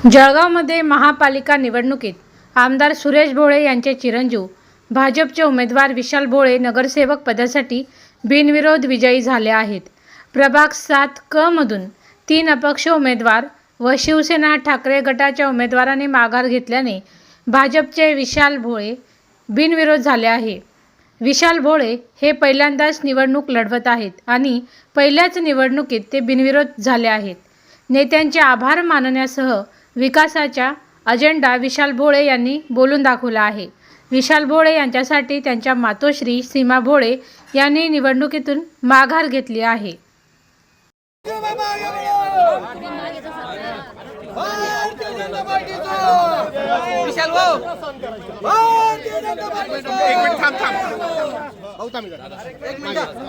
जळगावमध्ये महापालिका निवडणुकीत आमदार सुरेश भोळे यांचे चिरंजीव भाजपचे उमेदवार विशाल भोळे नगरसेवक पदासाठी बिनविरोध विजयी झाले आहेत। प्रभाग 7 क मधून 3 अपक्ष उमेदवार व शिवसेना ठाकरे गटाच्या उमेदवारांनी माघार घेतल्याने भाजपचे विशाल भोळे बिनविरोध झाले आहे। विशाल भोळे हे पहिल्यांदाच निवडणूक लढवत आहेत आणि पहिल्याच निवडणुकीत ते बिनविरोध झाले आहेत। नेत्यांचे आभार मानण्यासह विकासाचा अजेंडा विशाल भोळे यांनी बोलून दाखवला आहे। विशाल भोळे यांच्यासाठी त्यांच्या मातोश्री सीमा भोळे यांनी निवडणुकीतून माघार घेतली आहे।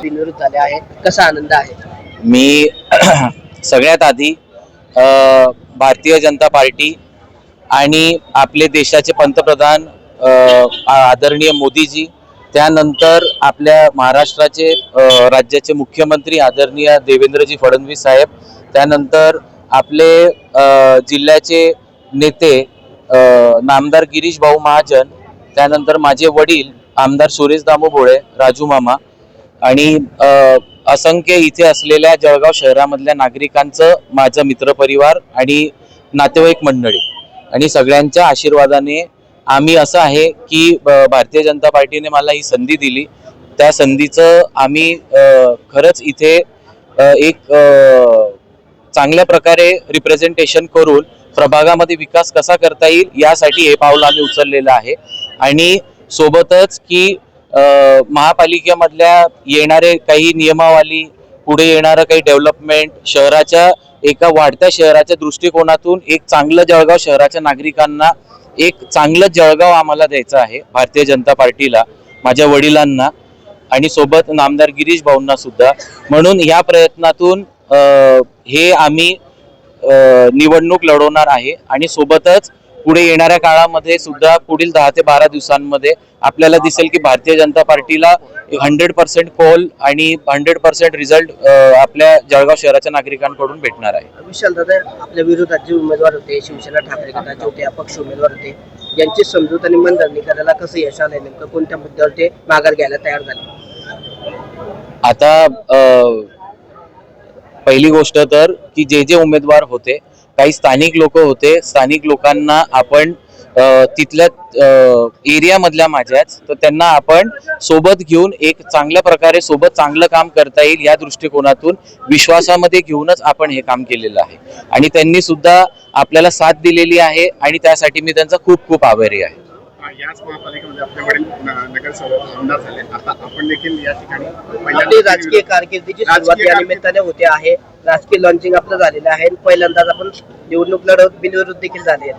बिनविरोध झाले आहे, कसा आनंद आहे? मी सगळ्यात आधी भारतीय जनता पार्टी आणि आपले देशाचे पंतप्रधान आदरणीय मोदीजी, त्यानंतर आपल्या महाराष्ट्राचे राज्याचे मुख्यमंत्री आदरणीय देवेंद्रजी फडणवीस साहेब, त्यानंतर आपले जिल्ह्याचे नेते नामदार गिरीश भाऊ महाजन, त्यानंतर माझे वडील आमदार सुरेश दामू भोळे राजू मामा आणि असंख्य इथे असलेल्या जळगाव शहरामधल्या नागरिकांचं माझा मित्रपरिवार आणि नातेवाईक मंडळी आणि सगळ्यांच्या आशीर्वादाने आम्ही असं आहे की भारतीय जनता पार्टीने मला ही संधी दिली, त्या संधीचं आम्ही खरंच इथे एक चांगल्या प्रकारे रिप्रेझेंटेशन करून प्रभागामध्ये विकास कसा करता येईल यासाठी हे पाऊल आम्ही उचललेलं आहे। आणि सोबतच की महापालिकेमधल्या येणारे काही नियमावली, पुढे येणारं काही डेव्हलपमेंट, शहराच्या एका वाढत्या शहराच्या दृष्टिकोनातून एक चांगलं जळगाव शहराच्या नागरिकांना एक चांगलं जळगाव आम्हाला द्यायचं आहे भारतीय जनता पार्टीला, माझ्या वडिलांना आणि सोबत नामदार गिरीश भाऊंना सुद्धा। म्हणून या प्रयत्नातून हे आम्ही निवडणूक लढवणार आहे आणि सोबतच पुढे येणाऱ्या काळामध्ये सुद्धा पुढील 10 ते 12 दिवसांमध्ये आपल्याला दिसेल की भारतीय जनता पार्टीला 100% कॉल आणि 100% रिझल्ट आपल्या जळगाव शहराच्या नागरिकांकडून भेटणार आहे। विशाल दादा, आपल्या विरोधात जे उमेदवार होते, शिवसेना ठाकरे गटाचे होते, अपक्ष उमेदवार होते, यांची समजूत आणि मनधरणी करायला कसं यश आलंय? नेमकं कोणत्या मुद्द्यावर ते माघार घ्यायला तयार झाले? आता पहिली गोष्ट तर की जे उमेदवार होते, काही स्थानिक लोक होते, स्थानिक लोकांना आपण तिथल्या एरिया मधल्या माझ्याच, तर त्यांना आपण सोबत घेऊन एक चांगल्या प्रकारे सोबत चांगलं काम करता येईल या दृष्टिकोनातून विश्वासामध्ये घेऊनच आपण हे काम केलेलं आहे आणि त्यांनी सुद्धा आपल्याला साथ दिलेली आहे आणि त्यासाठी मी त्यांचा खूप खूप आभारी आहे। याच महापालिकेमध्ये आपल्या वडील नगरसेवक आमदार झाले, आता आपण देखील या ठिकाणी आपली राजकीय कारकिर्दीची सुरुवात या निमित्ताने होते आहे। राजकीय लॉन्चिंग आपलं झालेलं आहे, पहिल्यांदाच आपण निवडणूक लढवत बिनविरोध देखील झाले।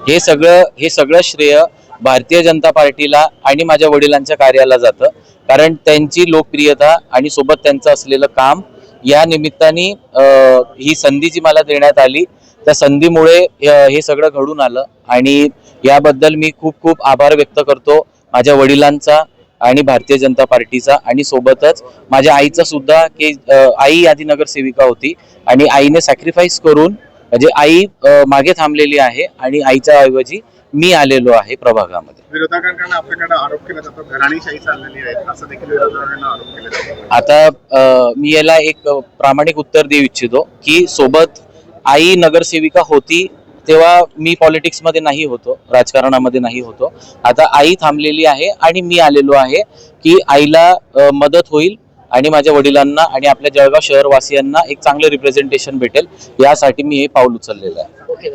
हे सगळं श्रेय भारतीय जनता पार्टीला आणि माझ्या वडिलांच्या कार्याला जातं, कारण त्यांची लोकप्रियता आणि सोबत त्यांचं असलेलं काम या निमित्ताने ही संधी जी मला देण्यात आली त्या संधीमुळे हे सगळं घडून आलं आणि याबद्दल मी खूप खूप आभार व्यक्त करतो माझ्या वडिलांचा आणि भारतीय जनता पार्टीचा आणि सोबतच माझ्या आईचा सुद्धा, की आई आधी नगरसेविका होती आणि आईने सॅक्रिफाईस करून म्हणजे आई मागे थांबलेली आहे आणि आईच्या ऐवजी मी आलेलो आहे प्रभागामध्ये। विरोधकांकडून आपल्याकडे आरोप केला जातो घराणीशाही चाललेली आहे, असं देखील विरोधकांना आरोप केला जातो। आता मी याला एक प्रामाणिक उत्तर देऊ इच्छितो की सोबत आई नगरसेविका होती तेव्हा मी पॉलिटिक्स मध्ये नाही होतो, राजकारणामध्ये नाही होतो। आता आई थांबलेली आहे आणि मी आलेलो आहे की आईला मदत होईल आणि माझ्या वडिलांना आणि आपल्या जळगाव शहरवासियांना एक चांगलं रिप्रेझेंटेशन भेटेल यासाठी मी हे पाऊल उचललेलं आहे। ओके,